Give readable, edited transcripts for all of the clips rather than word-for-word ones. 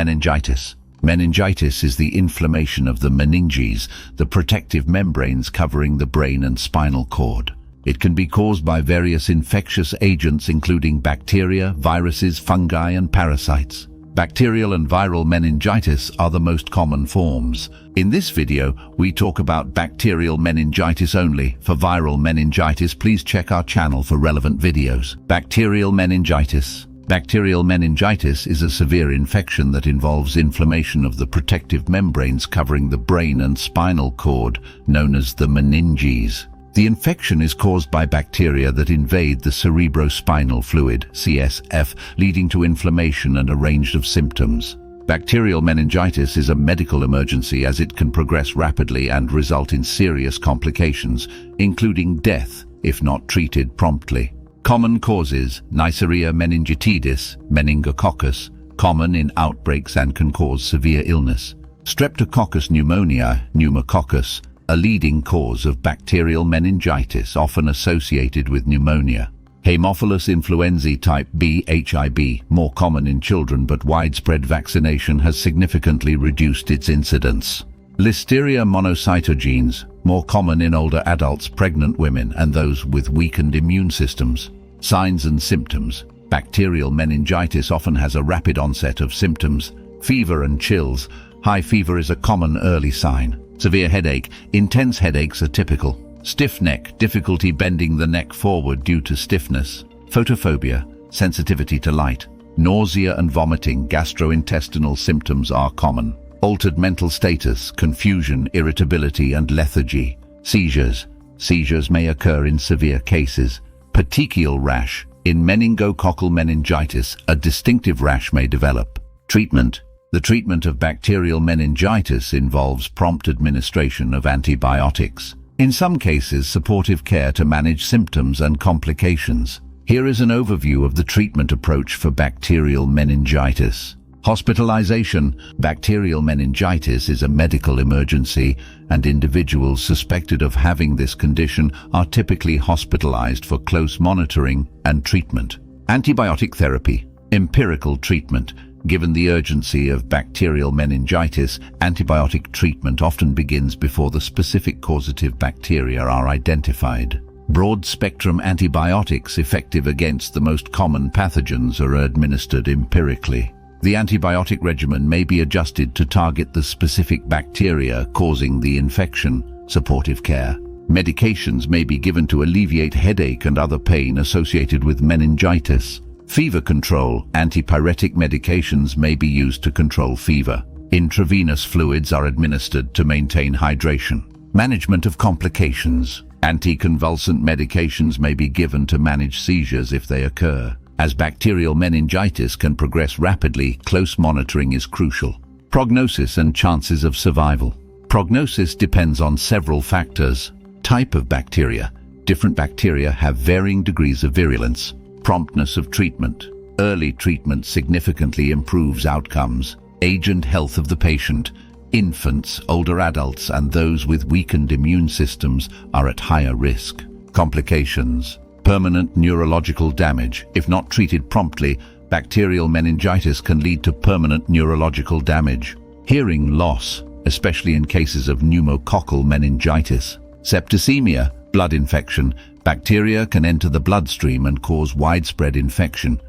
Meningitis. Meningitis is the inflammation of the meninges, the protective membranes covering the brain and spinal cord. It can be caused by various infectious agents including bacteria, viruses, fungi, and parasites. Bacterial and viral meningitis are the most common forms. In this video, we talk about bacterial meningitis only. For viral meningitis, please check our channel for relevant videos. Bacterial meningitis. Bacterial meningitis is a severe infection that involves inflammation of the protective membranes covering the brain and spinal cord, known as the meninges. The infection is caused by bacteria that invade the cerebrospinal fluid, CSF, leading to inflammation and a range of symptoms. Bacterial meningitis is a medical emergency as it can progress rapidly and result in serious complications, including death if not treated promptly. Common causes: Neisseria meningitidis, meningococcus, common in outbreaks and can cause severe illness. Streptococcus pneumonia, pneumococcus, a leading cause of bacterial meningitis, often associated with pneumonia. Haemophilus influenzae type B, HIB, more common in children, but widespread vaccination has significantly reduced its incidence. Listeria monocytogenes, more common in older adults, pregnant women, and those with weakened immune systems. Signs and symptoms. Bacterial meningitis often has a rapid onset of symptoms: fever and chills. High fever is a common early sign. Severe headache. Intense headaches are typical. Stiff neck, difficulty bending the neck forward due to stiffness. Photophobia, sensitivity to light. Nausea and vomiting, gastrointestinal symptoms are common. Altered mental status, confusion, irritability, and lethargy. Seizures. Seizures may occur in severe cases. Petechial rash. In meningococcal meningitis, a distinctive rash may develop. Treatment. The treatment of bacterial meningitis involves prompt administration of antibiotics. In some cases, supportive care to manage symptoms and complications. Here is an overview of the treatment approach for bacterial meningitis. Hospitalization. Bacterial meningitis is a medical emergency, and individuals suspected of having this condition are typically hospitalized for close monitoring and treatment. Antibiotic therapy. Empirical treatment. Given the urgency of bacterial meningitis, antibiotic treatment often begins before the specific causative bacteria are identified. Broad-spectrum antibiotics effective against the most common pathogens are administered empirically. The antibiotic regimen may be adjusted to target the specific bacteria causing the infection. Supportive care. Medications may be given to alleviate headache and other pain associated with meningitis. Fever control. Antipyretic medications may be used to control fever. Intravenous fluids are administered to maintain hydration. Management of complications. Anticonvulsant medications may be given to manage seizures if they occur. As bacterial meningitis can progress rapidly, close monitoring is crucial. Prognosis and chances of survival. Prognosis depends on several factors. Type of bacteria. Different bacteria have varying degrees of virulence. Promptness of treatment. Early treatment significantly improves outcomes. Age and health of the patient. Infants, older adults, and those with weakened immune systems are at higher risk. Complications. Permanent neurological damage. If not treated promptly, bacterial meningitis can lead to permanent neurological damage. Hearing loss, especially in cases of pneumococcal meningitis. Septicemia, blood infection. Bacteria can enter the bloodstream and cause widespread infection.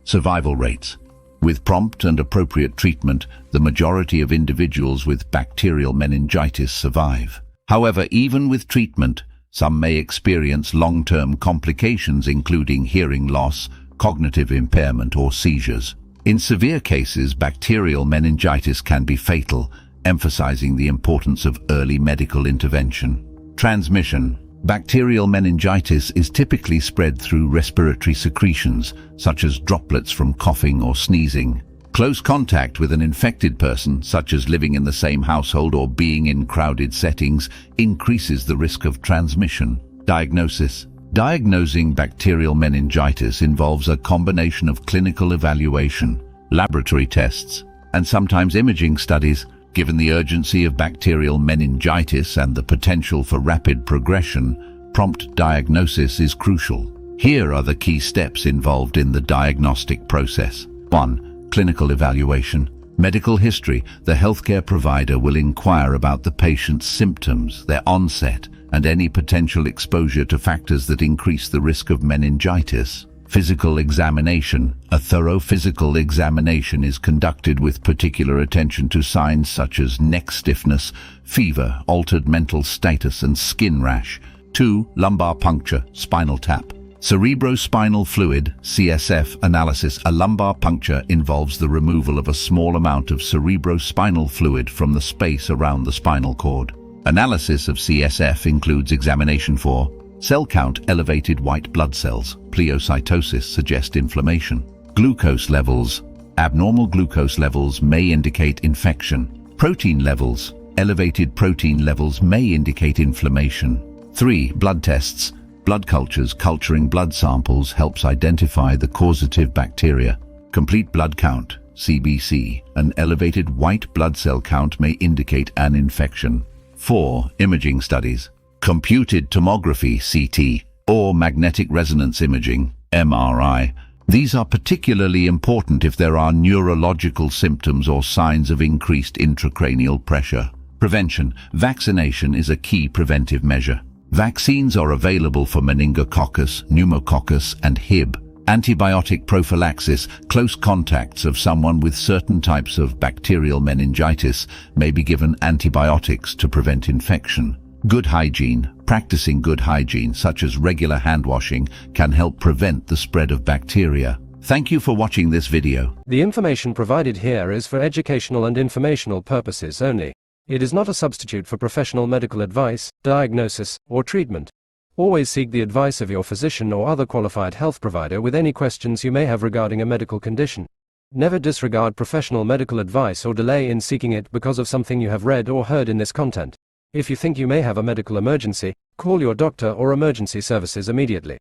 Survival rates. With prompt and appropriate treatment, the majority of individuals with bacterial meningitis survive. However, even with treatment, some may experience long-term complications including hearing loss, cognitive impairment, or seizures. In severe cases, bacterial meningitis can be fatal, emphasizing the importance of early medical intervention. Transmission. Bacterial meningitis is typically spread through respiratory secretions, such as droplets from coughing or sneezing. Close contact with an infected person, such as living in the same household or being in crowded settings, increases the risk of transmission. Diagnosis. Diagnosing bacterial meningitis involves a combination of clinical evaluation, laboratory tests, and sometimes imaging studies. Given the urgency of bacterial meningitis and the potential for rapid progression, prompt diagnosis is crucial. Here are the key steps involved in the diagnostic process. 1. Clinical evaluation. Medical history. The healthcare provider will inquire about the patient's symptoms, their onset, and any potential exposure to factors that increase the risk of meningitis. Physical examination. A thorough physical examination is conducted with particular attention to signs such as neck stiffness, fever, altered mental status, and skin rash. 2. Lumbar puncture, spinal tap. Cerebrospinal fluid, CSF, analysis. A lumbar puncture involves the removal of a small amount of cerebrospinal fluid from the space around the spinal cord. Analysis of CSF includes examination for cell count. Elevated white blood cells, pleocytosis, suggest inflammation. Glucose levels. Abnormal glucose levels may indicate infection. Protein levels. Elevated protein levels may indicate inflammation. 3. Blood tests. Blood cultures. Culturing blood samples helps identify the causative bacteria. Complete blood count, CBC. An elevated white blood cell count may indicate an infection. 4. Imaging studies. Computed tomography, CT, or magnetic resonance imaging, MRI. These are particularly important if there are neurological symptoms or signs of increased intracranial pressure. Prevention. Vaccination is a key preventive measure. Vaccines are available for meningococcus, pneumococcus, and Hib. Antibiotic prophylaxis. Close contacts of someone with certain types of bacterial meningitis may be given antibiotics to prevent infection. Good hygiene. Practicing good hygiene, such as regular hand washing, can help prevent the spread of bacteria. Thank you for watching this video. The information provided here is for educational and informational purposes only. It is not a substitute for professional medical advice, diagnosis, or treatment. Always seek the advice of your physician or other qualified health provider with any questions you may have regarding a medical condition. Never disregard professional medical advice or delay in seeking it because of something you have read or heard in this content. If you think you may have a medical emergency, call your doctor or emergency services immediately.